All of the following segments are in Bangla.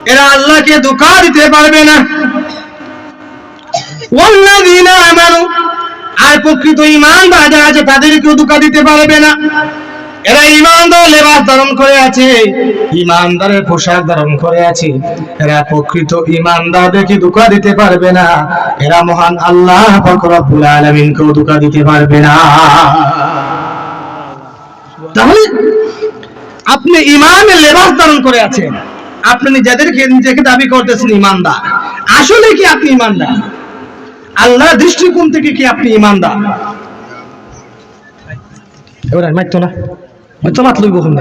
এরা আল্লাহকে ধোঁকা দিতে পারবে না। ওয়াল্লাযীনা আমানু, আর প্রকৃত ঈমানদার যারা আছে তাদেরকেও ধোঁকা দিতে পারবে না। এরা ঈমানদার লেবাস ধারণ করে আছে, ঈমানদারের পোশাক ধারণ করে আছে, এরা প্রকৃত ঈমানদারদেরকে ধোঁকা দিতে পারবে না। এরা মহান আল্লাহ পাক রব্বুল আলামিনকেও ধোঁকা দিতে পারবে না। তাহলে আপনি ঈমানের লেবাস ধারণ করে আছেন, আপনি নিজেকে দাবি করতেছেন ঈমানদার, আসলে কি আপনি ঈমানদার? আল্লাহর দৃষ্টিকোণ থেকে কি আপনি ঈমানদার? এবার মাইতো না, মাইতো মাত লইব কোন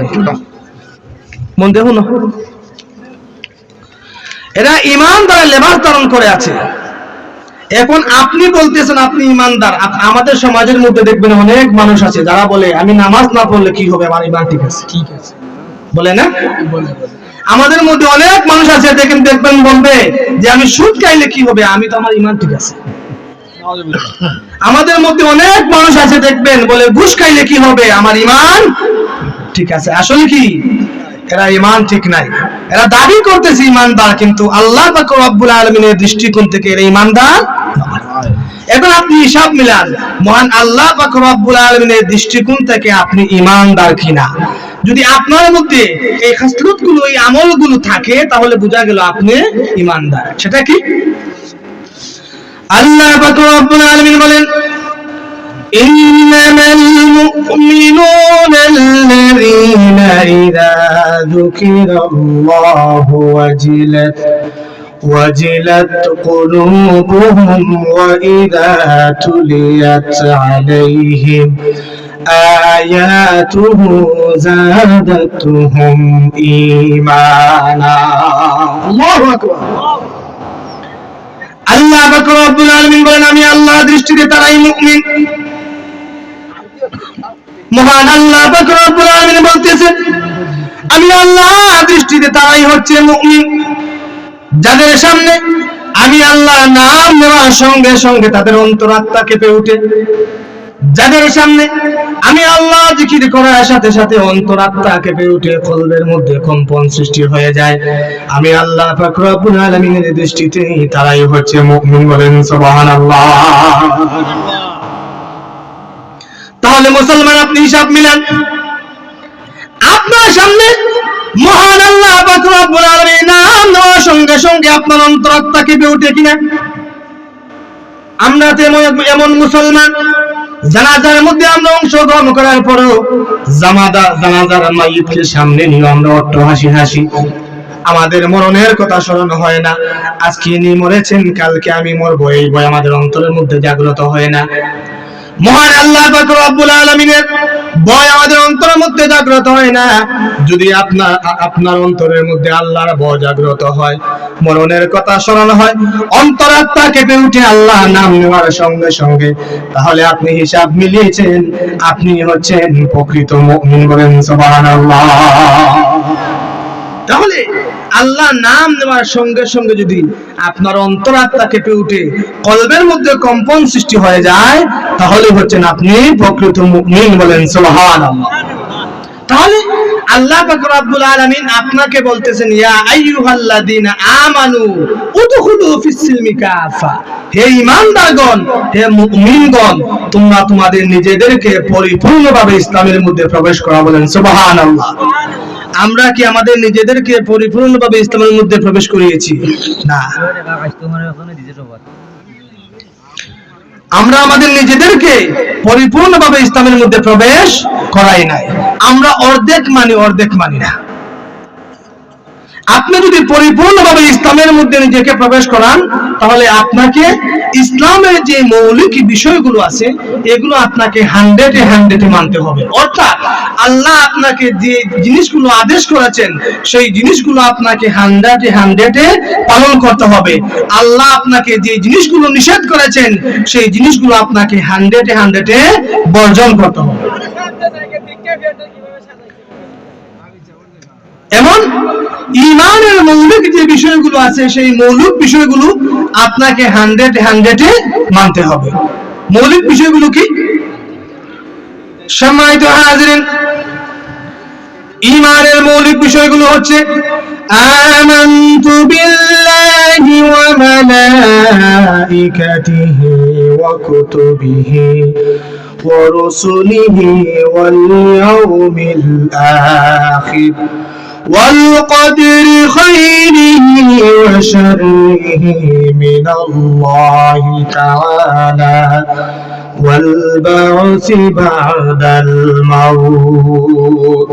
মন দেখো না। এরা ঈমানদারের লেবাস ধারণ করে আছে। এখন আপনি বলতেছেন আপনি ঈমানদার। আমাদের সমাজের মধ্যে দেখবেন অনেক মানুষ আছে যারা বলে আমি নামাজ না পড়লে কি হবে, আমার ঈমান ঠিক আছে। ঠিক আছে বলে না? আমাদের মধ্যে অনেক মানুষ আছে দেখবেন বলবে যে আমি সুদ খাইলে কি হবে, আমি তো আমার ঈমান ঠিক আছে। আমাদের মধ্যে অনেক মানুষ আছে দেখবেন বলে ঘুষ খাইলে কি হবে, আমার ঈমান ঠিক আছে। আসলে কি এরা ঈমান ঠিক নাই। এরা দাবি করতেছে ঈমানদার, কিন্তু আল্লাহ পাক রব্বুল আলামিনের দৃষ্টিকোণ থেকে এরা ঈমানদার নয়। এখন আপনি হিসাব মিলান, মহান আল্লাহ পাক রব্বুল আলামিনের দৃষ্টিকোণ থেকে আপনি ঈমানদার কিনা। যদি আপনার মধ্যে এই খাসলতগুলো, এই আমলগুলো থাকে, তাহলে বোঝা গেল আপনি ঈমানদার। সেটা কি? আল্লাহ পাক রব্বুল আলামিন বলেন, ইন্নামাল মুমিনুনা আল্লাযীনা ইযা যুকিরাল্লাহু ওয়াজিলাত কুলুবুহুম ওয়া ইযা তুলিয়াত আলাইহিম আয়াতুহু যাদাতুহুম ঈমানা। আল্লাহু আকবার। আল্লাহ পাক রব্বুল আলামিন বলেন, আমি আল্লাহর দৃষ্টিতে তারাই মুমিন। মহান আল্লাহ পাক রব্বুল আলামিন বলতেছেন, আমি আল্লাহর দৃষ্টিতে তারাই হচ্ছে মুমিন যাদের সামনে আমি আল্লাহর নাম নেওয়ার সঙ্গে সঙ্গে তাদের অন্তরাত্মা কেঁপে ওঠে, যাদের সামনে আমি আল্লাহ জিকির করার সাথে সাথে অন্তরাত্মা কেঁপে ওঠে, কলবের মধ্যে কম্পন সৃষ্টি হয়ে যায়। আমি আল্লাহ পাক রব্বুল আলামিনের দৃষ্টিতে তারাই হচ্ছে মুমিন। বলেন সুবহানাল্লাহ। তাহলে মুসলমান, আপনি হিসাব মিলান, আপনার সামনে মহান আল্লাহ পাক রব্বুল আলামিনের নাম নেওয়ার সঙ্গে সঙ্গে আপনার অন্তরাত্মা কেঁপে ওঠে কিনা? আমরা তো এমন মুসলমান, জানাজার মধ্যে আমরা অংশগ্রহণ করার পরেও জানাজার মাইয়িতকে সামনে নিয়ে আমরা অট্ট হাসি হাসি, আমাদের মরণের কথা স্মরণ হয় না। আজকে ইনি মরেছেন, কালকে আমি মরবো, এই ভয় আমাদের অন্তরের মধ্যে জাগ্রত হয় না। মহান আল্লাহ পাক রব্বুল আলামিনের ভয় আমাদের অন্তরের মধ্যে জাগ্রত হয় না। যদি আপনার অন্তরের মধ্যে আল্লাহর ভয় জাগ্রত হয়, মরণের কথা স্মরণ হয়, অন্তরাত্মা কেঁপে উঠে আল্লাহ নাম নেওয়ার সঙ্গে সঙ্গে, তাহলে আপনি হিসাব মিলিয়েছেন, আপনি হচ্ছেন প্রকৃত মুমিন। বলেন সুবহানাল্লাহ। তাহলে আল্লাহ নাম নেওয়ার সঙ্গে সঙ্গে যদি আপনার অন্তরাত্মা কেঁপে উঠে, কলবের মধ্যে কম্পন সৃষ্টি হয়ে যায়, তাহলে হচ্ছেন আপনি প্রকৃত মুমিন। বলেন সুবহানাল্লাহ। তাহলে আল্লাহ পাক রব্বুল আলামিন আপনাকে বলতেছেন, ইয়া আইয়ুহাল্লাযীনা আমানু উদখুলু ফিস-সিলমি কাফা, হে ঈমানদারগণ, হে মুমিনগণ, তোমরা তোমাদের নিজেদেরকে পরিপূর্ণভাবে ইসলামের মধ্যে প্রবেশ করা। বলেন সুবহানাল্লাহ। আমরা কি আমাদের নিজেদেরকে পরিপূর্ণভাবে ইসলামের মধ্যে প্রবেশ করিয়েছি? না। আমরা আমাদের নিজেদেরকে পরিপূর্ণভাবে ইসলামের মধ্যে প্রবেশ করাই নাই। আমরা অর্ধেক মানি না। আপনি যদি পরিপূর্ণভাবে ইসলামের মধ্যে নিজেকে প্রবেশ করান, তাহলে আপনাকে ইসলামের যে মৌলিক বিষয়গুলো আছে, এগুলো আপনাকে 100% মানতে হবে। অর্থাৎ আল্লাহ আপনাকে যে জিনিসগুলো আদেশ করেছেন, সেই জিনিসগুলো আপনাকে 100% পালন করতে হবে। আল্লাহ আপনাকে যে জিনিসগুলো নিষেধ করেছেন, সেই জিনিসগুলো আপনাকে 100% বর্জন করতে হবে। এমন ঈমানের মৌলিক যে বিষয়গুলো আছে, সেই মৌলিক বিষয়গুলো আপনাকে 100% মানতে হবে। মৌলিক বিষয়গুলো কি? সম্মানিত হাজিরিন, ঈমানের মৌলিক বিষয়গুলো হচ্ছে আমানতু বিল্লাহি ওয়া মালাইকাতিহি ওয়া কুতুবিহি ওয়া রুসুলিহি ওয়াল ইয়াউমিল আখির والقدر خيره وشره من الله تعالى والبعث بعد الموت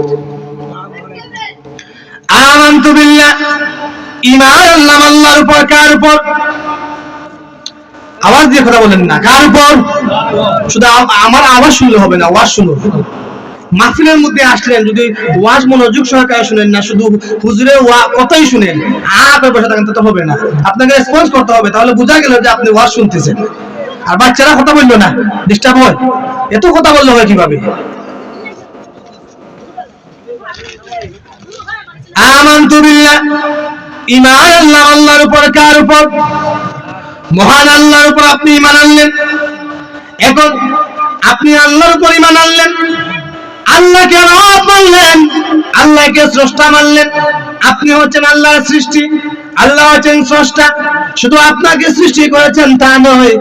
আমানতু বিল্লাহ ঈমান আনলাম আল্লাহর উপর। কার উপর? আওয়াজ দিয়ে কথা বলেন না, কার উপর? শুধু আমার আওয়াজ শুনলে হবে না, ওয়াজ শুনুন। মাহফিলের মধ্যে আসলেন, যদি ওয়াজ মনোযোগ সহকারে শুনেন না, শুধু হুজুরের কথাই শুনেন আর বসে থাকেন তো হবে না। আপনাকে রেসপন্স করতে হবে, তাহলে বোঝা গেল যে আপনি ওয়াজ শুনতেছেন। আর বাচ্চারা কথা বললো না, ডিস্টার্ব হয়। এত কথা বললে হয় কিভাবে? আমানতু বিল্লাহ ঈমান আনলাম আল্লাহর উপর। কার উপর? মহান আল্লাহর উপর আপনি ঈমান আনলেন। এখন আপনি আল্লাহর উপর ঈমান আনলেন, আল্লাহকে রব মানলেন, আল্লাহকে স্রষ্টা মানলেন। আপনি হচ্ছেন আল্লাহর সৃষ্টি, আল্লাহ হচ্ছেন স্রষ্টা। শুধু আপনাকে সৃষ্টি করেছেন তা নয়,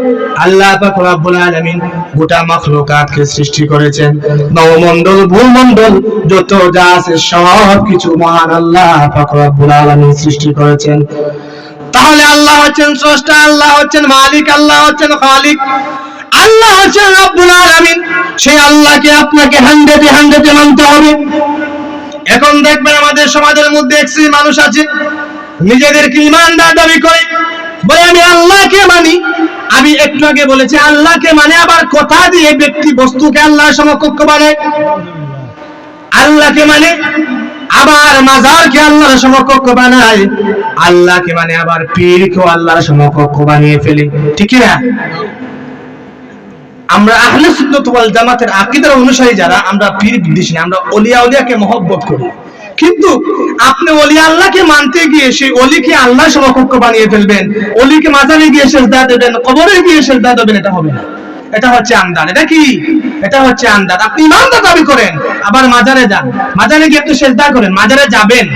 আল্লাহ পাক রব্বুল আলামিন গোটা মাখলুকাতকে সৃষ্টি করেছেন। নবমণ্ডল, ভূমণ্ডল, যত যা আছে সব কিছু মহান আল্লাহ পাক রব্বুল আলামিন সৃষ্টি করেছেন। তাহলে আল্লাহ হচ্ছেন স্রষ্টা, আল্লাহ হচ্ছেন মালিক, আল্লাহ হচ্ছেন খালিক, আল্লাহ হচ্ছেন রব্বুল আলামিন। সেই আল্লাহকে আপনাকে 100% মানতে হবে। এখন দেখবেন আমাদের সমাজের মধ্যে এক শ্রেণীর মানুষ আছে, নিজেদেরকে ঈমানদার দাবি করে, বলে আমি আল্লাহকে মানি। আমি একটু আগে বলেছি আল্লাহকে মানে, আবার কথা দিয়ে ব্যক্তি বস্তুকে আল্লাহর সমকক্ষ বানায়। আল্লাহকে মানে আবার মাজারকে আল্লাহর সমকক্ষ বানায়। আল্লাহকে মানে আবার পীরকে আল্লাহর সমকক্ষ বানিয়ে ফেলে। ঠিক না? আমরা আহলে সুন্নাত ওয়াল জামাতের আকীদার অনুসারী যারা, আমরা পীর বিদ্বেষী না, আমরা ওলিয়া উলিয়াকে মহব্বত করি। কিন্তু আপনি ওলি আল্লাহকে মানতে গিয়ে সেই ওলিকে আল্লাহর সমকক্ষ বানিয়ে ফেলবেন, ওলিকে মাজারে গিয়ে সিজদা দেবেন, কবরে গিয়ে সিজদা দেবেন, এটা হবে না। এটা হচ্ছে আন্দাজ। এটা কি? এটা হচ্ছে আন্দাজ। আপনি ঈমানদার দাবি করেন, আবার মাজারে যান, মাজারে গিয়ে আপনি সিজদা করেন, মাজারে যাবেন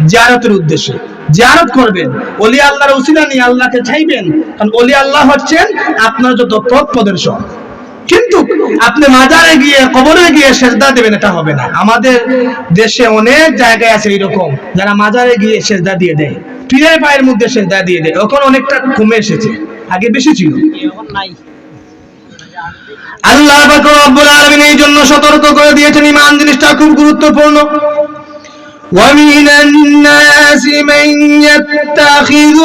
জিয়ারতের উদ্দেশ্যে, জিয়ারত করবেন, ওলি আল্লাহর উসিলা নিয়ে আল্লাহকে চাইবেন, কারণ ওলি আল্লাহ হচ্ছেন আপনার যত পথ প্রদর্শক। কিন্তু আপনি মাজারে গিয়ে কবরে গিয়ে সিজদা দেবেন, এটা হবে না। আমাদের দেশে অনেক জায়গায় আছে এরকম, যারা মাজারে গিয়ে সিজদা দিয়ে দেয়, পীরের পায়ের মধ্যে সিজদা দিয়ে দেয়। এখন অনেকটা কমে এসেছে, আগে বেশি ছিল। আল্লাহ পাক রব্বুল আলামিন এই জন্য সতর্ক করে দিয়েছেন, ঈমান জিনিসটা খুব গুরুত্বপূর্ণ। وَمِنَ النَّاسِ مَن يَتَّخِذُ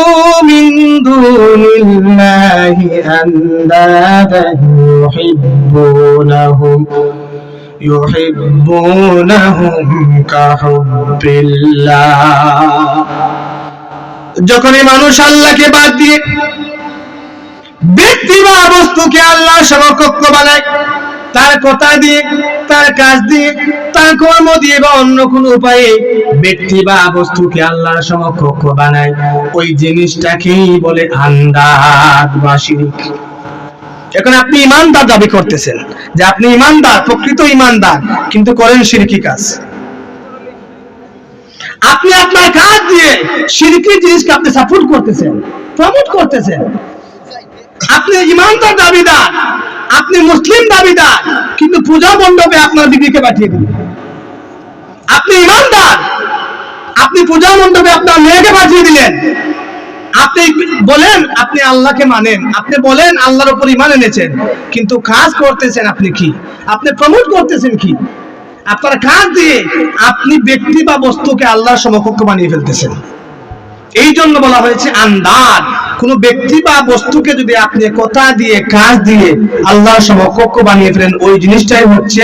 مِن دُونِ اللَّهِ أَندَادًا يُحِبُّونَهُمْ كَحُبِّ اللَّهِ। যখনই মানুষ আল্লাহকে বাদ দিয়ে ব্যক্তি বা বস্তুকে আল্লাহর সমকক্ষ বানায়, তার কথা দিয়ে, তার কাজ দিয়ে, তার কর্ম দিয়ে বা অন্য কোন উপায়ে ব্যক্তি বা বস্তুকে আল্লাহর সমকক্ষ বানায়, ওই জিনিসটাকেই বলে আন্দাজ বা শিরক। এখন আপনি ঈমানদার দাবি করতেছেন যে আপনি ঈমানদার, প্রকৃত ঈমানদার, কিন্তু করেন শিরকি কাজ। আপনি আপনার কাজ দিয়ে শিরকি জিনিসকে আপনি সাপোর্ট করতেছেন, প্রমোট করতেছেন। আপনি ঈমানদার দাবিদার, আপনি মুসলিম দাবিদার, কিন্তু পূজা মণ্ডপে আপনার বিবিকে পাঠিয়ে দিন। আপনি ঈমানদার, আপনি পূজা মণ্ডপে আপনার মেয়েকে পাঠিয়ে দিলেন। আপনি বলেন আপনি আল্লাহকে মানেন, আপনি বলেন আল্লাহর উপর ঈমান এনেছেন, কিন্তু কাজ করতেছেন আপনি কি? আপনি প্রমোট করতেছেন কি? আপনার কাজ দিয়ে আপনি ব্যক্তি বা বস্তুকে আল্লাহর সমকক্ষ বানিয়ে ফেলতেছেন। এই জন্য বলা হয়েছে আন্দাজ। কোন ব্যক্তি বা বস্তুকে যদি আপনি কথা দিয়ে, কাজ দিয়ে আল্লাহর সমকক্ষ বানিয়ে ফেলেন, ওই জিনিসটাই হচ্ছে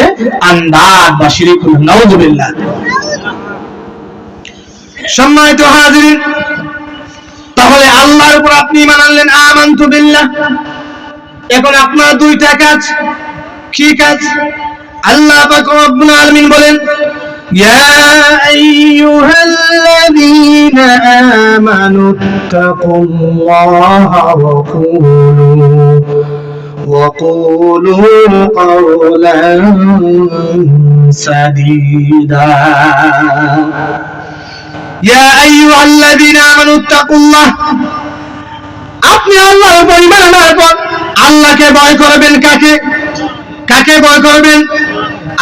আন্দাজ বা শিরক। নাউযুবিল্লাহ। সম্মানিত হাজিরিন, তাহলে আল্লাহর উপর আপনি ঈমান আনলেন, আমানতু বিল্লাহ। এখন আপনার দুইটা কাজ। কি কাজ? আল্লাহ পাক রব্বুল আলামিন বলেন, يا أيها الذين آمنوا اتقوا الله وقولوا قولا سديدا ইয়া আইয়ুহাল্লাযীনা আমানুত্তাকুল্লাহ, আপনি আল্লাহর উপর ঈমান আনার পর আল্লাহকে ভয় করবেন। কাকে ভয় করবেন?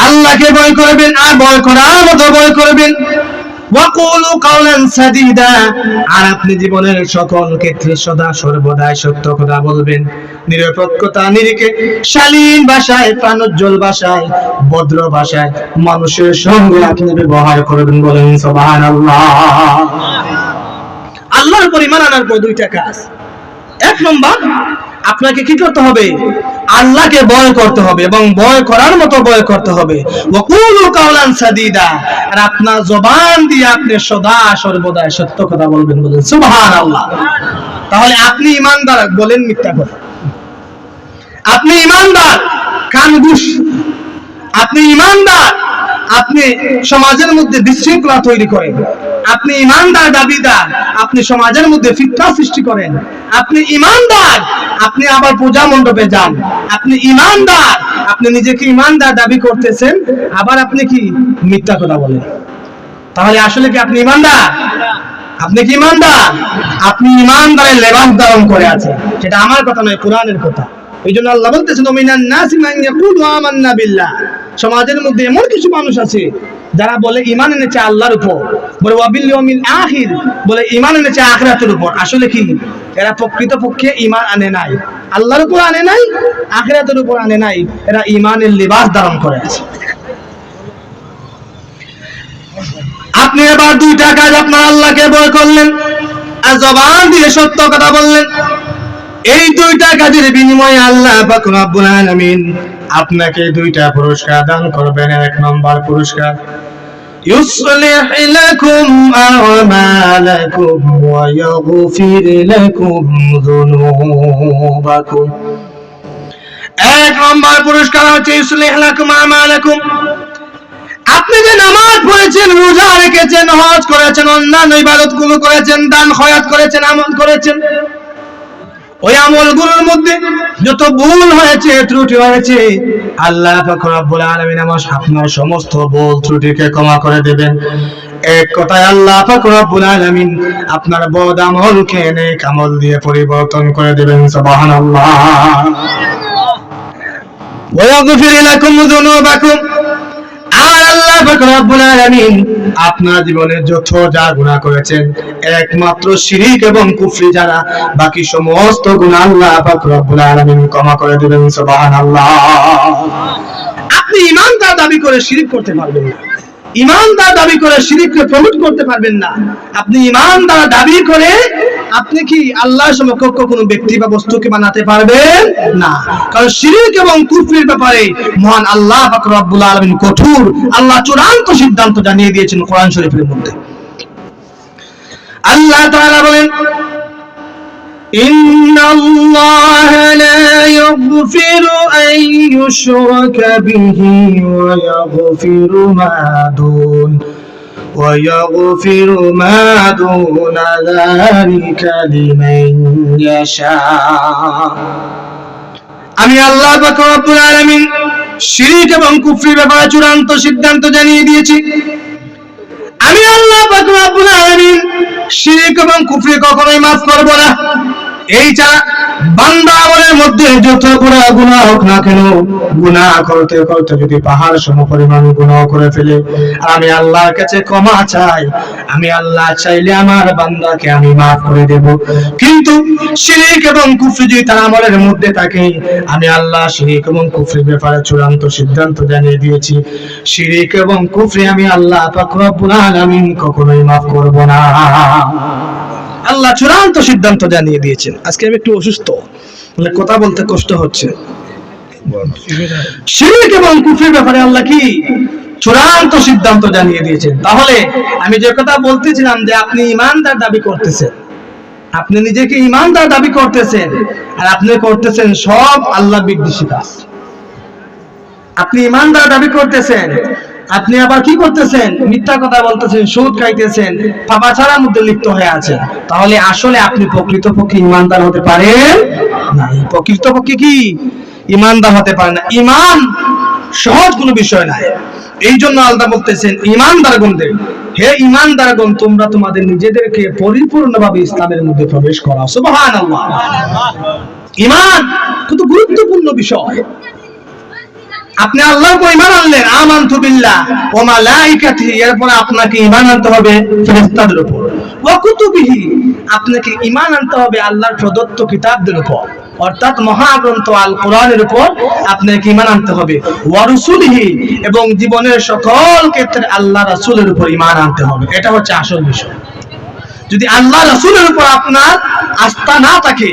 আল্লাহকে ভয় করবেন, আর ভয় করার মতো ভয় করবেন। ওয়াকুলু কাওলান সাদীদা, আর আপনি জীবনের সকল ক্ষেত্রে সদা সর্বদাই সত্য কথা বলবেন। নিরপেক্ষতা নিরিখে শালীন ভাষায়, প্রাণোজ্জ্বল ভাষায়, ভদ্র ভাষায় মানুষের সঙ্গে আপনি ব্যবহার করবেন। বলেন সুবহানাল্লাহ। আল্লাহর উপর ঈমান আনার পর দুইটা কাজ। এক নম্বর, আপনাকে কি করতে হবে? আল্লাহকে ভয় করতে হবে এবং ভয় করার মতো ভয় করতে হবে। ওয়াকুলু কাওলান সাদীদা, আর আপনার জবান দিয়ে আপনি সদা সর্বদা সত্য কথা বলবেন। বলেন সুবহানাল্লাহ। তাহলে আপনি ঈমানদার, বলেন মিথ্যা কথা। আপনি ঈমানদার, কানগুশ। আপনি ঈমানদার, আপনি সমাজের মধ্যে বিশৃঙ্খলা তৈরি করেন। আপনি ঈমানদার দাবিদার, আপনি সমাজের মধ্যে ফিতনা সৃষ্টি করেন। আপনি ঈমানদার, আপনি আবার পূজা মণ্ডপে যান। আপনি ঈমানদার, আপনি নিজেকে ঈমানদার দাবি করতেছেন, আবার আপনি কি মিথ্যা কথা বলেন। তাহলে আসলে কি আপনি ঈমানদার? আপনি কি ঈমানদার? আপনি ঈমানদারের লেবাস ধারণ করে আছেন। সেটা আমার কথা নয়, কোরআনের কথা। এই জন্য আল্লাহ বলতেছেন, মিনান নাসি মান ইয়াকুলু আমান্না বিল্লাহ। সমাজের মধ্যে এমন কিছু মানুষ আছে যারা বলে ঈমান এনেছে আল্লাহর উপর, বলে ওয়াবিল ইয়াউমিল আখির, বলে ঈমান এনেছে আখিরাতের উপর। আসলে কি এরা প্রকৃতপক্ষে ঈমান আনে নাই, আল্লাহর উপর আনে নাই, আখিরাতের উপর আনে নাই। এরা ঈমানের লিবাস ধারণ করে আছে। আপনি এবার দুইটা কাজ, আপনার আল্লাহকে ভয় করলেন আর জবান দিয়ে সত্য কথা বললেন। এই দুইটা কাজের বিনিময়ে আল্লাহ পাক রব্বুল আলামিন আপনাকে দুইটা পুরস্কার দান করবেন। এক নম্বর পুরস্কার, ইউসলিহ লাকুম আমালাকুম ওয়া ইয়াগফির লাকুম যুনুবাকুম। এক নম্বর পুরস্কার হচ্ছে ইউসলিহ লাকুম আমালাকুম। আপনি যে নামাজ পড়েছেন, রোজা রেখেছেন, হজ করেছেন, অন্যান্য ইবাদতগুলো করেছেন, দান খয়রাত করেছেন, আমল করেছেন, ওই আমলগুলোর মধ্যে যত ভুল হয়েছে, ত্রুটি হয়েছে, আল্লাহ পাক রব্বুল আলামিন আপনার সমস্ত ভুল ত্রুটিকে ক্ষমা করে দেবেন। এক কথায় আল্লাহ পাক রব্বুল আলামিন আপনার বদ আমলকে নেক আমল দিয়ে পরিবর্তন করে দেবেন। সুবহানাল্লাহ। ওয়া ইয়াগফির লাকুম যুনুবাকুম, আর আল্লাহ পাক রব্বুল আলামিন আপনার জীবনে যত যা গুনাহ করেছেন, একমাত্র শিরক এবং কুফরি ছাড়া বাকি সমস্ত গুনাহ আল্লাহ পাক রব্বুল আলামিন ক্ষমা করে দিবেন। সুবহানাল্লাহ। আপনি ঈমানদার দাবি করে শিরক করতে পারবেন না, ঈমানদার দাবি করে শিরককে প্রমোট করতে পারবেন না। আপনি ঈমানদার দাবি করে আপনি কি আল্লাহর সমকক্ষ কোনো ব্যক্তি বা বস্তুকে বানাতে পারবেন না। কারণ শিরক এবং কুফরির ব্যাপারে মহান আল্লাহ পাক রব্বুল আলামিন কঠোর, আল্লাহ চূড়ান্ত সিদ্ধান্ত জানিয়ে দিয়েছেন কোরআন শরীফের মধ্যে। আল্লাহ তাআলা বলেন, ইন্নাল্লাহা লা ইয়াগফিরু আন ইউশরাকা বিহি ওয়া ইয়াগফিরু মা দুনা যালিকা লিমান ইয়াশা। আমি আল্লাহ পাক রব্বুল আলামিন শিরক এবং কুফরির ব্যাপারে চূড়ান্ত সিদ্ধান্ত জানিয়ে দিয়েছি। আমি আল্লাহ পাক রব্বুল আলামিন শিরক এবং কুফরি কখনোই মাফ করব না। এই ছাড়া বান্দা আমলের মধ্যে যত বড় গুনাহ হোক না কেন, গুনাহ করতে করতে যদি পাহাড় সমপরিমাণ গুনাহ করে ফেলে, আমি আল্লাহর কাছে ক্ষমা চাই, আমি আল্লাহ চাইলে আমার বান্দাকে আমি মাফ করে দেব। কিন্তু শিরক এবং কুফরি যদি তার আমলের মধ্যে থাকে, আমি আল্লাহ শিরক এবং কুফরির ব্যাপারে চূড়ান্ত সিদ্ধান্ত জানিয়ে দিয়েছি। শিরক এবং কুফরি আমি আল্লাহ পাক রব্বুল আলামিন কখনোই মাফ করব না। আল্লাহ চূড়ান্ত সিদ্ধান্ত জানিয়ে দিয়েছেন। আজকে আমি একটু অসুস্থ, মানে কথা বলতে কষ্ট হচ্ছে। শিরক এবং কুফরির ব্যাপারে আল্লাহ কি চূড়ান্ত সিদ্ধান্ত জানিয়ে দিয়েছেন। তাহলে আমি যে কথা বলতেছিলাম যে আপনি ঈমানদার দাবি করতেছেন, আপনি নিজেকে ঈমানদার দাবি করতেছেন, আর আপনি করতেছেন সব আল্লাহ বিদ্বেষী কাজ। আপনি ঈমানদার দাবি করতেছেন, আপনি আবার কি করতেছেন? মিথ্যা কথা বলতেছেন, সুদ খাইতেছেন, পাপাচারের মধ্যে লিপ্ত হয়ে আছেন। তাহলে আসলে আপনি প্রকৃতপক্ষে ঈমানদার হতে পারেন না। প্রকৃতপক্ষে কি ঈমানদার হতে পারেন না। ঈমান সহজ কোনো বিষয় নয়। এই জন্য আল্লাহ বলতেছেন ঈমানদারগণদের, হে ঈমানদারগণ তোমরা তোমাদের নিজেদেরকে পরিপূর্ণভাবে ইসলামের মধ্যে প্রবেশ করাও। সুবহানাল্লাহ। ঈমান কত গুরুত্বপূর্ণ বিষয়। আপনি আল্লাহর উপর ঈমান আনলেন, আমানতু বিল্লাহ ওয়া মালাইকাতিহি, এরপর আপনাকে ঈমান আনতে হবে ফেরেশতাদের উপর, ওয়া কুতুবিহি, আপনাকে ঈমান আনতে হবে আল্লাহর প্রদত্ত কিতাবদের উপর, অর্থাৎ মহাগ্রন্থ আল কোরআনের উপর আপনাকে ঈমান আনতে হবে, ওয়া রুসুলিহি, এবং জীবনের সকল ক্ষেত্রে আল্লাহ রাসূলের উপর ঈমান আনতে হবে। এটা হচ্ছে আসল বিষয়। যদি আল্লাহ রাসূলের উপর আপনার আস্থা না থাকে,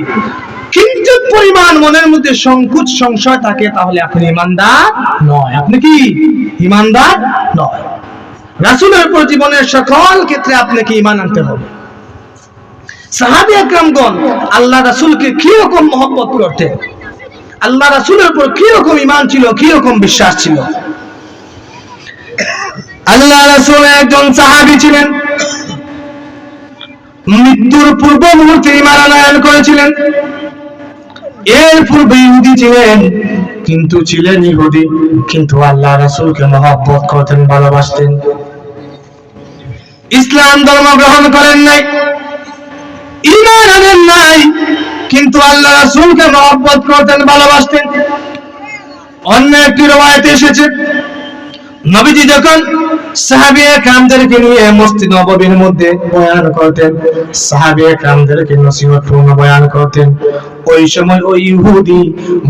কিঞ্চিত পরিমাণ মনের মধ্যে সংকোচ সংশয় থাকে, তাহলে আপনি ঈমানদার নয়। আপনি কি ঈমানদার নয়? রাসূলের উপর জীবনের সকল ক্ষেত্রে আপনাকে ঈমান আনতে হবে। সাহাবী একরামগণ আল্লাহ রাসূলকে কি রকম মহব্বত করতেন, আল্লাহ রাসূলের উপর কি রকম ঈমান ছিল, কি রকম বিশ্বাস ছিল। আল্লাহ রাসূল একজন সাহাবী ছিলেন, মৃত্যুর পূর্ব মুহূর্তে ঈমান আনয়ন করেছিলেন। এর পূর্বে ইহুদি ছিলেন, কিন্তু ছিলেন ইহুদি, কিন্তু আল্লাহ রাসূলকে মহব্বত করতেন, ভালোবাসতেন। ইসলাম ধর্ম গ্রহণ করেন নাই, ঈমান আনেন নাই, কিন্তু আল্লাহ রাসূলকে মহব্বত করতেন, ভালোবাসতেন। অন্য একটি রওয়ায়াতে এসেছে, নবীজি যখন সাহাবী একরামদেরকে নিয়ে মসজিদ নববীর মধ্যে বয়ান করতেন, সাহাবী একরামদেরকে নসিহতপূর্ণ বয়ান করতেন, ওই সময় ওই ইহুদি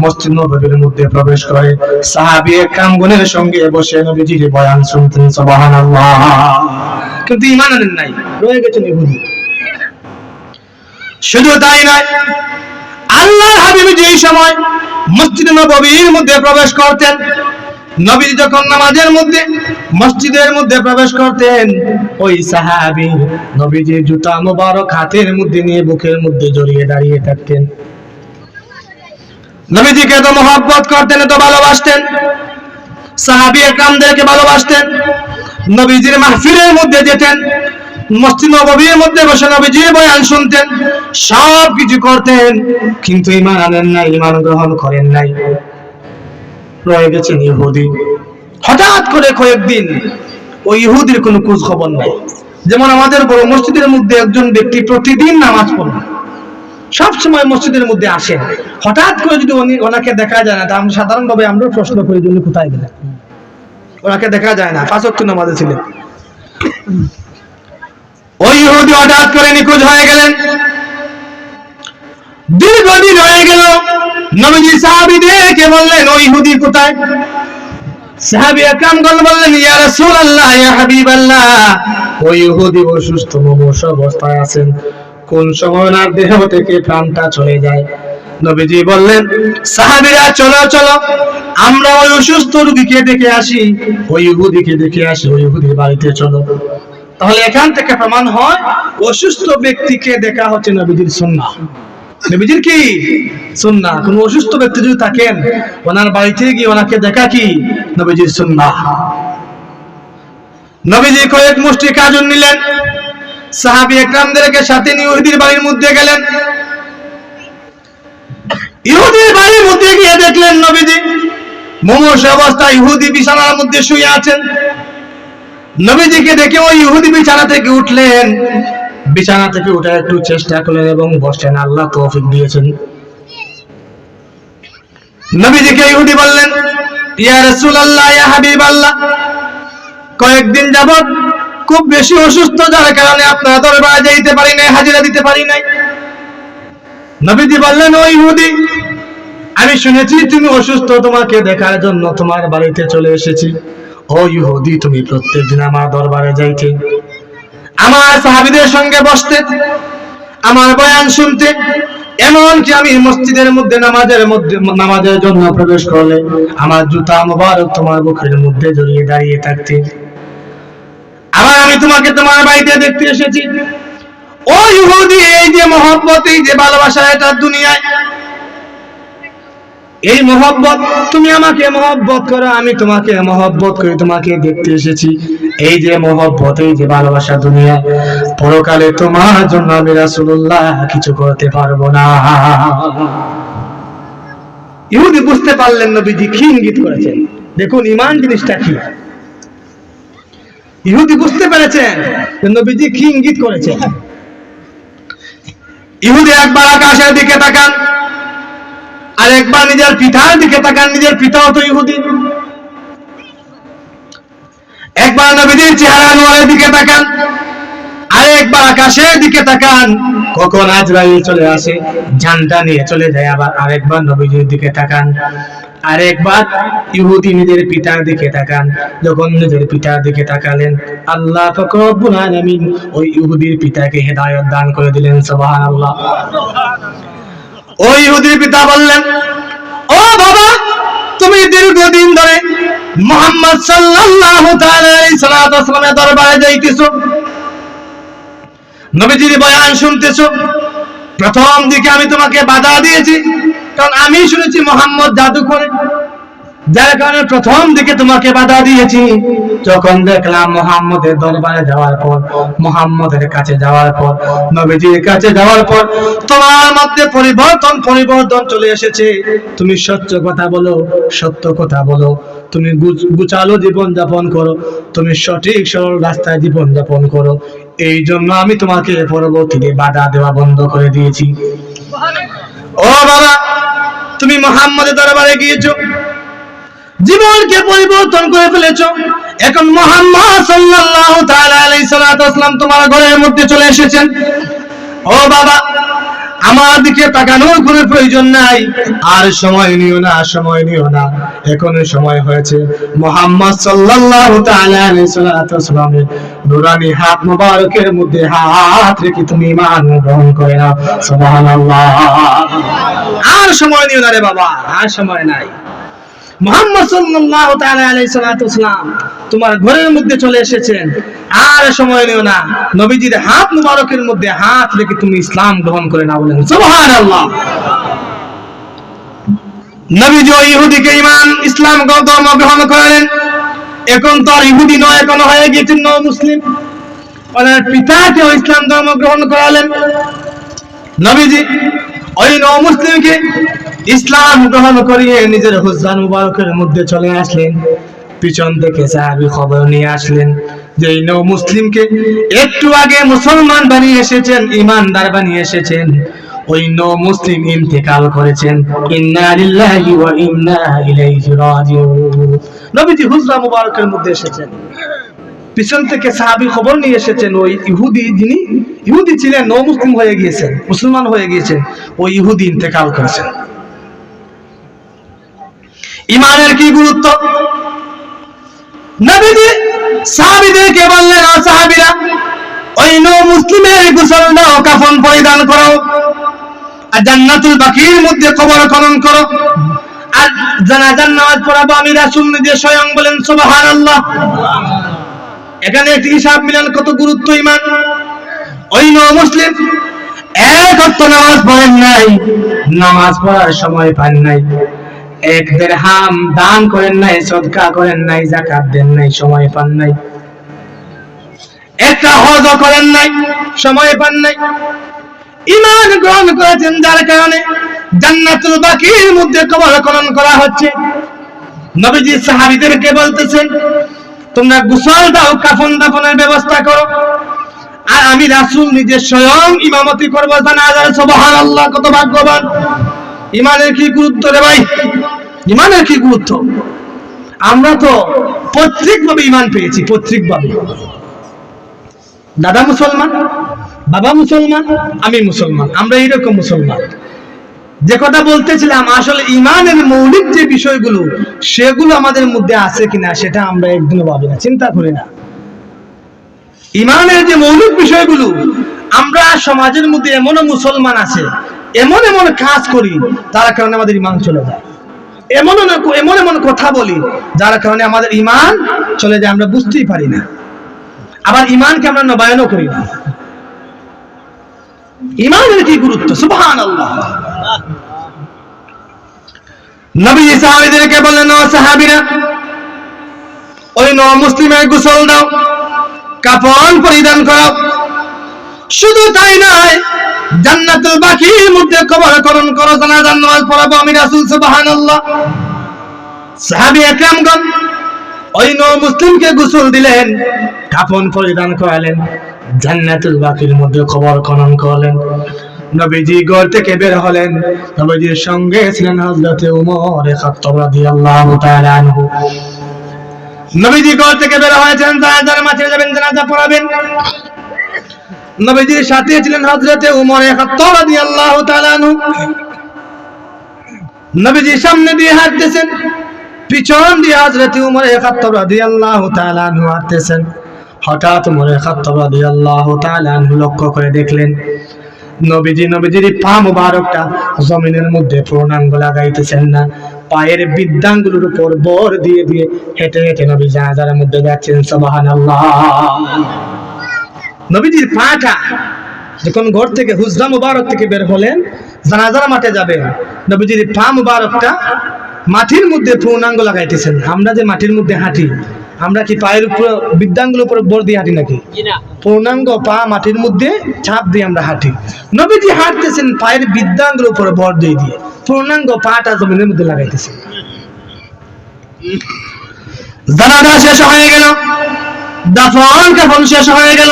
মসজিদ নববীর মধ্যে প্রবেশ করে সাহাবী একরামগণের সঙ্গে বসে নবীজির বয়ান শুনতেন। সুবহানাল্লাহ। কিন্তু ঈমান আনেন নাই, রয়ে গেছেন ইহুদি। শুধু তাই নয়, আল্লাহর হাবিব যেই সময় মসজিদ নববীর মধ্যে প্রবেশ করতেন, নবী যখন নামাজের মধ্যে মসজিদের মধ্যে প্রবেশ করতেন, ওই সাহাবী নবীজির জুতা মোবারক হাতের মধ্যে নিয়ে বুকের মধ্যে জড়িয়ে দাঁড়িয়ে থাকতেন। নবীজিকে তো মহব্বত করতেন, এত ভালোবাসতেন, সাহাবী একরামদেরকে ভালোবাসতেন। নবীজির মাহফিলের মধ্যে যেতেন, মসজিদ নববীর মধ্যে বসে নবীজির বয়ান শুনতেন, সব কিছু করতেন, কিন্তু ঈমান আনেন নাই, ঈমান গ্রহণ করেন নাই, রয়ে গেছেন ইহুদি। হঠাৎ করে কয়েকদিন ওই ইহুদির কোনো খোঁজ খবর নাই। যেমন আমাদের বড় মসজিদের মধ্যে একজন ব্যক্তি প্রতিদিন নামাজ পড়েন, সব সময় মসজিদের মধ্যে আসেন, হঠাৎ করে যদি ওনাকে দেখা যায় না, তা আমরা সাধারণভাবে আমরা প্রশ্ন করি যে উনি কোথায় গেলেন, ওনাকে দেখা যায় না, 5 ওয়াক্ত নামাজে ছিলেন। ওই ইহুদি হঠাৎ করে নিখোঁজ হয়ে গেলেন। দীর্ঘদিন হয়ে গেল, নবীজি সাহাবীদেরকে বললেন ওই ইহুদি কোথায়? সাহাবী একরামগণ বললেন, ইয়া রাসূলুল্লাহ, ইয়া হাবিবাল্লাহ, ওই ইহুদি অসুস্থ মুমূর্ষু অবস্থায় আছেন, কোন সময় ওনার দেহ থেকে প্রাণটা চলে যায়। নবীজি বললেন, সাহাবীরা চলো চলো, আমরা ওই অসুস্থ রোগীকে দেখে আসি, ওই ইহুদিকে দেখে আসি, ওই ইহুদির বাড়িতে চলো। তাহলে এখান থেকে প্রমাণ হয় অসুস্থ ব্যক্তিকে দেখা হচ্ছে নবীজির সুন্নাহ। নবীজির কি সুন্নাহ। কোন অসুস্থ ব্যক্তি যদি থাকেন, ওনার বাড়িতে গিয়ে ওনাকে দেখা কি নবীজির সুন্নাহ। নবীজি কয়েক মুষ্টি খাজুর নিলেন, সাহাবী একরামদেরকে সাথে নিয়ে ইহুদির বাড়ির মধ্যে গেলেন। ইহুদির বাড়ির মধ্যে গিয়ে দেখলেন নবীজি মুমূর্ষু অবস্থায় ইহুদি বিছানার মধ্যে শুয়ে আছেন। নবীজিকে দেখে ওই ইহুদি বিছানা থেকে উঠলেন, বিছানা থেকে উঠে একটু চেষ্টা করলেন এবং বসলেন, আল্লাহ তৌফিক দিয়েছেন। নবীজিকে ইহুদি বললেন, ইয়া রাসূলুল্লাহ, ইয়া হাবিবাল্লাহ, কয়েকদিন যাবত খুব বেশি অসুস্থ, যার কারণে আপনার দরবারে যেতে পারি নাই, হাজিরা দিতে পারি নাই। নবীজি বললেন, ও ইহুদি, আমি শুনেছি তুমি অসুস্থ, তোমাকে দেখার জন্য তোমার বাড়িতে চলে এসেছি। ও ইহুদি, তুমি প্রত্যেকদিন আমার দরবারে যাইতে, আমার সাহাবীদের সঙ্গে বসতে, আমার বয়ান শুনতে, এমনকি আমি মসজিদের মধ্যে নামাজের জন্য প্রবেশ করলে আমার জুতা মোবারক তোমার বুকের মধ্যে জড়িয়ে দাঁড়িয়ে থাকতে। আবার আমি তোমাকে তোমার বাড়িতে দেখতে এসেছি। ও ইহুদি, এই যে মহব্বত, এই যে ভালোবাসা, এটা দুনিয়ায় এই মহব্বত, তুমি আমাকে মহব্বত করো, আমি তোমাকে মহব্বত করি, তোমাকে দেখতে এসেছি। এই যে মহব্বত, এই যে ভালোবাসা দুনিয়া, পরকালে তোমার জন্য আমি রাসূলুল্লাহ কিছু করতে পারবো না। ইহুদি বুঝতে পারলেন নবীজি কি ইঙ্গিত করেছেন, দেখুন ইমান জিনিসটা কি। ইহুদি বুঝতে পেরেছেন নবীজি কি ইঙ্গিত করেছেন। ইহুদি একবার আকাশের দিকে তাকান, আর একবার নিজের পিতার দিকে তাকান, নিজের পিতাও তো ইহুদি। একবার নবীজির চেহারা আনোয়ারের দিকে তাকান, আর একবার আকাশের দিকে তাকান, কখন আজরাইল চলে আসে জানটা নিয়ে চলে যায়। আবার আরেকবার নবীজির দিকে তাকান, আরেকবার ইহুদি নিজের পিতার দিকে তাকান। যখন নিজের পিতার দিকে তাকালেন, আল্লাহ পাক রব্বুল আলামিন ওই ইহুদির পিতাকে হেদায়েত দান করে দিলেন। সুবহানাল্লাহ। ওই ইহুদির পিতা বললেন, ও বাবা, তুমি দীর্ঘদিন ধরে মুহাম্মদ সাল্লাল্লাহু তাআলা আলাইহি সাল্লামের দরবারে যাইতেছো, নবীজির বয়ান শুনতেছো। প্রথম দিকে আমি তোমাকে বাধা দিয়েছি, কারণ আমি শুনেছি মুহাম্মদ জাদু করে, যার কারণে প্রথম দিকে তোমাকে বাধা দিয়েছি। যখন দেখলাম মুহাম্মদের দরবারে যাওয়ার পর, মুহাম্মদের কাছে যাওয়ার পর, নবীজির কাছে যাওয়ার পর তোমার মধ্যে পরিবর্তন চলে এসেছে। তুমি সত্য কথা বলো, সত্য কথা বলো, তুমি গুছালো জীবন যাপন করো, তুমি সঠিক সরল রাস্তায় জীবন যাপন করো। এই জন্য আমি তোমাকে পরবর্তীতে বাধা দেওয়া বন্ধ করে দিয়েছি। ও বাবা, তুমি মুহাম্মদের দরবারে গিয়েছো, জীবনকে পরিবর্তন করে ফেলেছো। এখন মুহাম্মদ সাল্লাল্লাহু তাআলা আলাইহি সাল্লাম তোমার ঘরের মধ্যে চলে এসেছেন। ও বাবা, আমার দিকে তাকানোর কোনো প্রয়োজন নাই, আর সময় নিও না, সময় নিও না। এখন সময় হয়েছে মুহাম্মদ সাল্লাল্লাহু তাআলা আলাইহি সাল্লামের নূরানি হাত মোবারকের মধ্যে হাত রেখে তুমি ঈমান গ্রহণ করে নাও। সুবহানাল্লাহ। আর সময় নিও না রে বাবা, আর সময় নাই। মুহাম্মদ সাল্লাল্লাহু তাআলা আলাইহি সাল্লাম তোমার ঘরের মধ্যে চলে এসেছেন, আর সময় নিও না। নবীজির হাত মুবারকের মধ্যে হাত রেখে তুমি ইসলাম গ্রহণ করে নাও। বলেন সুবহানাল্লাহ। নবীজি ওই ইহুদিকে ঈমান ইসলাম গ্রহণ করালেন। এখন তো আর ইহুদি নয়, এখন হয়ে গেছেন নও মুসলিম। ওনার পিতাকে ইসলাম ধর্ম গ্রহণ করালেন। নবীজি ওই নও মুসলিমকে ইসলাম গ্রহণ করিয়ে নিজের হুজরান মুবারকের মধ্যে চলে আসলেন। পিছন থেকে সাহাবী খবর নিয়ে আসলেন যে এই নও মুসলিমকে একটু আগে মুসলমান বানিয়ে এসেছেন, ঈমানদার বানিয়ে এসেছেন, ওই নও মুসলিম ইন্তেকাল করেছেন। ইন্না লিল্লাহি ওয়া ইন্না ইলাইহি রাজিউন। নবীজি হুজরা মুবারকের মধ্যে এসেছেন, পিছন থেকে সাহাবী খবর নিয়ে এসেছেন ওই ইহুদি, যিনি ইহুদি ছিলেন, নও মুসলিম হয়ে গিয়েছেন, মুসলমান হয়ে গিয়েছেন, ওই ইহুদি ইন্তেকাল করেছেন। ঈমানের কি গুরুত্ব। নবীজি সাহাবীদেরকে বললেন, ও সাহাবীরা, ওই নও মুসলিমের গোসল দাও, কাফন পরিধান করো, আর জান্নাতুল বাকির মধ্যে কবর খনন করো, আর জানাজার নামাজ পড়াবো আমি রাসূল নিজে স্বয়ং। বলেন সুবহানাল্লাহ। এখানে একটি হিসাব মিলান কত গুরুত্ব ঈমান। ওই নও মুসলিম এক ওয়াক্ত নামাজ পড়েন নাই, নামাজ পড়ার সময় পান নাই, এক দিরহাম দান করেন নাই, সদকা করেন নাই, যাকাত দেন নাই, সময় পান নাই, একটা হজ করেন নাই, সময় পান নাই। ঈমান গ্রহণ করেছেন, যার কারণে জান্নাতুল বাকির মধ্যে কবর খনন করা হচ্ছে। নবীজি সাহাবীদেরকে বলতেছেন, তোমরা গোসল দাও, কাফন দাফনের ব্যবস্থা করো, আর আমি রাসূল নিজে স্বয়ং ইমামতি করব জানাজার। সুবহানাল্লাহ, কত ভাগ্যবান। ঈমানের কি গুরুত্ব রে ভাই, ঈমানের কি গুরুত্ব। আমরা তো পৈতৃকভাবে ঈমান পেয়েছি, পৈতৃকভাবে। দাদা মুসলমান, বাবা মুসলমান, আমি মুসলমান, আমরা এইরকম মুসলমান। যে কথা বলতেছিলাম, আসলে ঈমানের মৌলিক যে বিষয়গুলো, সেগুলো আমাদের মধ্যে আছে কিনা সেটা আমরা একদিনও ভাবি না, চিন্তা করি না। ঈমানের যে মৌলিক বিষয়গুলো, আমরা সমাজের মধ্যে এমনও মুসলমান আছে, এমন এমন কাজ করি তার কারণে আমাদের ঈমান চলে যায়, এমন এমন কথা বলি যার কারণে আমাদের ঈমান চলে যায়, আমরা বুঝতেই পারি না। আবার ঈমানকে আমরা নবায়নও করি না। ঈমানের কি গুরুত্ব, সুবহানাল্লাহ। নবী সাহাবীদেরকে বললেন, ও সাহাবীরা, ওই নও মুসলিমের গোসল দাও, কাফন পরিধান করো। শুধু তাই নয়, জান্নাতুল বাকির মধ্যে কবর খনন করো, জানাজার নামাজ পড়াবো আমি রাসূল। সুবহানাল্লাহ। সাহাবী একরামগণ ওই নও মুসলিমকে গোসল দিলেন, কাফন পরিধান করালেন, জান্নাতুল বাকির মধ্যে কবর খনন করলেন। নবীজি ঘর থেকে বের হলেন, নবীজির সঙ্গে ছিলেন হযরত ওমর খাত্তাব রাদিয়াল্লাহু তাআলা আনহু। নবীজি ঘর থেকে বের হয়েছেন, জানাজার মাঠে যাবেন, জানাজা পড়াবেন। নবীজির সাথে ছিলেন হযরত ওমর খাত্তাব রাদিয়াল্লাহু তাআলা আনহু। নবীজির সামনে দিয়ে হাঁটতেছেন, পিছন দিয়ে হযরত ওমর খাত্তাব রাদিয়াল্লাহু তাআলা আনহু হাঁটতেছেন। হঠাৎ ওমর খাত্তাব রাদিয়াল্লাহু তাআলা আনহু লক্ষ্য করে দেখলেন নবীজির পা মুবারকটা জমিনের মধ্যে পূর্ণাঙ্গ লাগাইতেছেন না, পায়ের বৃদ্ধাঙ্গুলোর উপর বর দিয়ে দিয়ে হেঁটে হেঁটে নবী জানাজার মধ্যে যাচ্ছেন। সুবহানাল্লাহ। নবীজির পাটা যখন ঘর থেকে হুজরা মুবারক থেকে বের হলেন, জানাজার মাঠে যাবেন, নবীজির পা মুবারকটা মাটির মধ্যে পূর্ণাঙ্গ লাগাইতেছেন। আমরা যে মাটির মধ্যে হাঁটি, আমরা কি পায়ের উপর বৃদ্ধাঙ্গুলোর উপর বর দিয়ে হাঁটি নাকি? পূর্ণাঙ্গ পা মাটির মধ্যে ছাপ দিয়ে আমরা হাঁটি। নবীজি হাঁটতেছেন পায়ের বৃদ্ধাঙ্গুলোর উপর বর দিয়ে দিয়ে, পূর্ণাঙ্গ পাটা জমিনের মধ্যে লাগাইতেছেন। জানাজা শেষ হয়ে গেল, দাফন কাফন শেষ হয়ে গেল।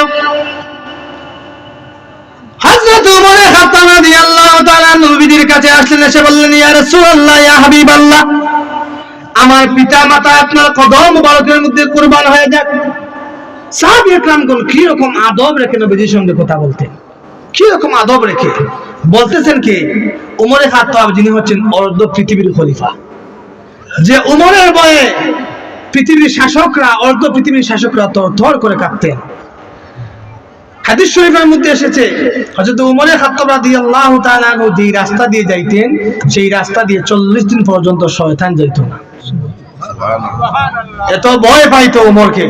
হযরত ওমর খাত্তাব রাদিয়াল্লাহু তাআলা নবীজির কাছে আসলেন, এসে বললেন, ইয়া রাসূলুল্লাহ, ইয়া হাবিবাল্লাহ, আমার পিতা মাতা আপনার কদম মুবারকের মধ্যে কুরবান হয়ে যাক। সাহাবী একরামগণ কি রকম আদব রেখে নবীজির সঙ্গে কথা বলতেন, কি রকম আদব রেখে বলতেছেন। কি ওমর খাত্তাব, যিনি হচ্ছেন অর্ধ পৃথিবীর খলিফা, যে ওমরের বয়ে পৃথিবীর শাসকরা, অর্ধ পৃথিবীর শাসকরা থরথর করে কাঁপতেন। হাদিস শরীফের মধ্যে এসেছে হযরত ওমর খাত্তাব রাদিয়াল্লাহু তাআলা আনহু যে রাস্তা দিয়ে যাইতেন, সেই রাস্তা দিয়ে 40 দিন পর্যন্ত শয়তান যাইত না। এত ভয় পাইতো ওমরকে,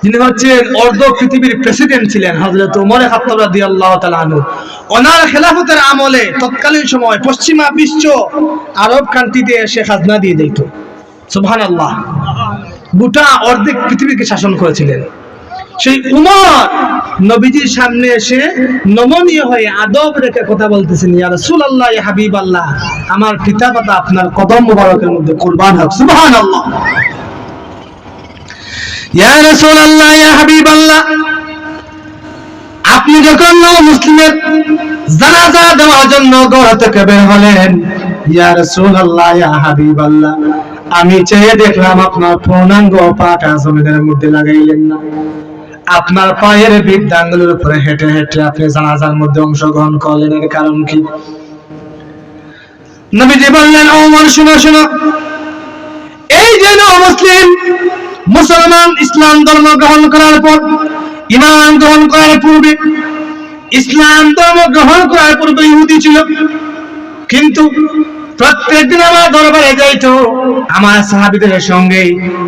যিনি হচ্ছেন অর্ধ পৃথিবীর প্রেসিডেন্ট ছিলেন হযরত ওমর খাত্তাব রাদিয়াল্লাহু তাআলা আনহু। ওনার খেলাফতের আমলে তৎকালীন সময় পশ্চিমা বিশ্ব আরব কান্ট্রিতে এসে খাজনা দিয়ে যাইত। সুবহানাল্লাহ। গোটা অর্ধেক পৃথিবীকে শাসন করেছিলেন। সেই উমর নবীজির সামনে এসে নমনীয় হয়ে আদব রেখে কথা বলতেছেন, ইয়া রাসূলুল্লাহ, ইয়া হাবিবাল্লাহ, আমার পিতা মাতা আপনার কদম মুবারকের মধ্যে কুরবান হোক। সুবহানাল্লাহ। ইয়া রাসূলুল্লাহ, ইয়া হাবিবাল্লাহ, আপনি যখন মুসলিমের জানাজা দেওয়ার জন্য ঘর থেকে বের হলেন, ইয়া রাসূলুল্লাহ, ইয়া হাবিবাল্লাহ, আমি চেয়ে দেখলাম আপনার পূর্ণাঙ্গ পাটা জমিনের মধ্যে লাগাইলেন না। আপনার পায়ের বৃদ্ধাঙ্গুলের উপরে হেঁটে হেঁটে আপনি জানাজার মধ্যে অংশগ্রহণ করলেন, এর কারণ কি? নবীজি বললেন, ওমর শুনো শুনো, এই যে মুসলমান ইসলাম ধর্ম গ্রহণ করার পর, ঈমান গ্রহণ করার পূর্বে, ইসলাম ধর্ম গ্রহণ করার পূর্বে ইহুদি ছিল, কিন্তু প্রত্যেকদিন আমার দরবারে যাইতো, আমার সাহাবীদের সঙ্গে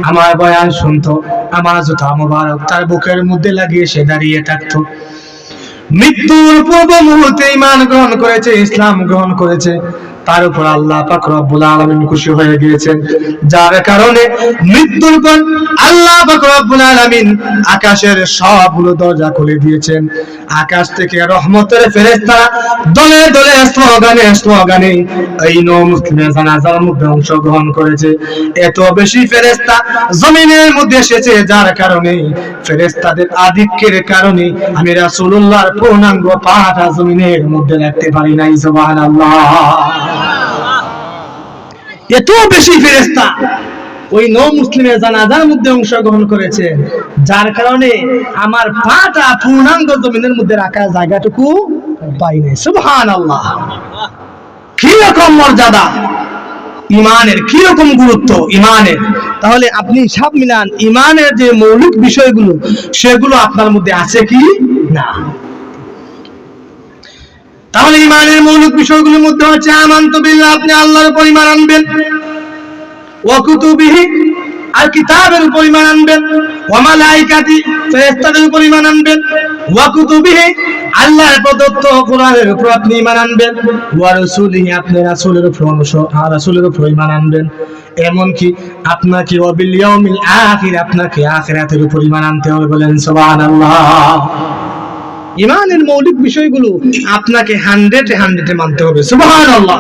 আমার বয়ান শুনতো, আমার জুতা মুবারক তার বুকের মধ্যে লাগিয়ে সে দাঁড়িয়ে থাকতো। মৃত্যুর পূর্ব মুহূর্তে ঈমান গ্রহণ করেছে, ইসলাম গ্রহণ করেছে, তার উপর আল্লাহ পাক রব্বুল আলামিন খুশি হয়ে গিয়েছেন, যার কারণে মৃত্যুর পর আল্লাহ পাক রব্বুল আলামিন আকাশের সবগুলো দরজা খুলে দিয়েছেন। আকাশ থেকে রহমতের ফেরেশতা দলে দলে স্লোগানে এই নও মুসলিমের জানাজার মধ্যে অংশগ্রহণ করেছে। এত বেশি ফেরেশতা জমিনের মধ্যে এসেছে, যার কারণে ফেরেশতাদের আধিক্যের কারণে আমি রাসূলুল্লাহর পূর্ণাঙ্গ পাটা জমিনের মধ্যে রাখতে পারি নাই। সুবহানাল্লাহ। এত বেশি ফেরেশতা ওই নও মুসলিমের জানাজার মধ্যে অংশগ্রহণ করেছে, যার কারণে আমার পাটা পূর্ণাঙ্গ জমিনের মধ্যে রাখার জায়গাটুকু পাই নাই। সুবহানাল্লাহ। কি রকম মর্যাদা ইমানের, কি রকম গুরুত্ব ইমানের। তাহলে আপনি সব মিলান, ইমানের যে মৌলিক বিষয়গুলো সেগুলো আপনার মধ্যে আছে কি না। তাহলে ইমানের মৌলিক বিষয়গুলোর মধ্যে হচ্ছে আমানতু বিল্লাহ, আপনি আল্লাহর উপর ঈমান আনবেন, ওয়া কুতুবিহি, আর কিতাবের উপর ঈমান আনবেন, ওয়া মালাইকাতি, ফেরেশতাদের উপর ঈমান আনবেন, ওয়া কুতুবিহি, আল্লাহর প্রদত্ত কোরআনের উপর আপনি ঈমান আনবেন, ওয়া রাসূলিহি, আপনি রাসূলের উপর ঈমান আনবেন। এমনকি আপনাকে ওয়া বিল ইয়াউমিল আখির, আপনাকে আখিরাতের উপর ঈমান আনতে হবে। বলেন সুবহানাল্লাহ। ইমানের মৌলিক বিষয়গুলো আপনাকে 100-এ মানতে হবে। সুবহানাল্লাহ।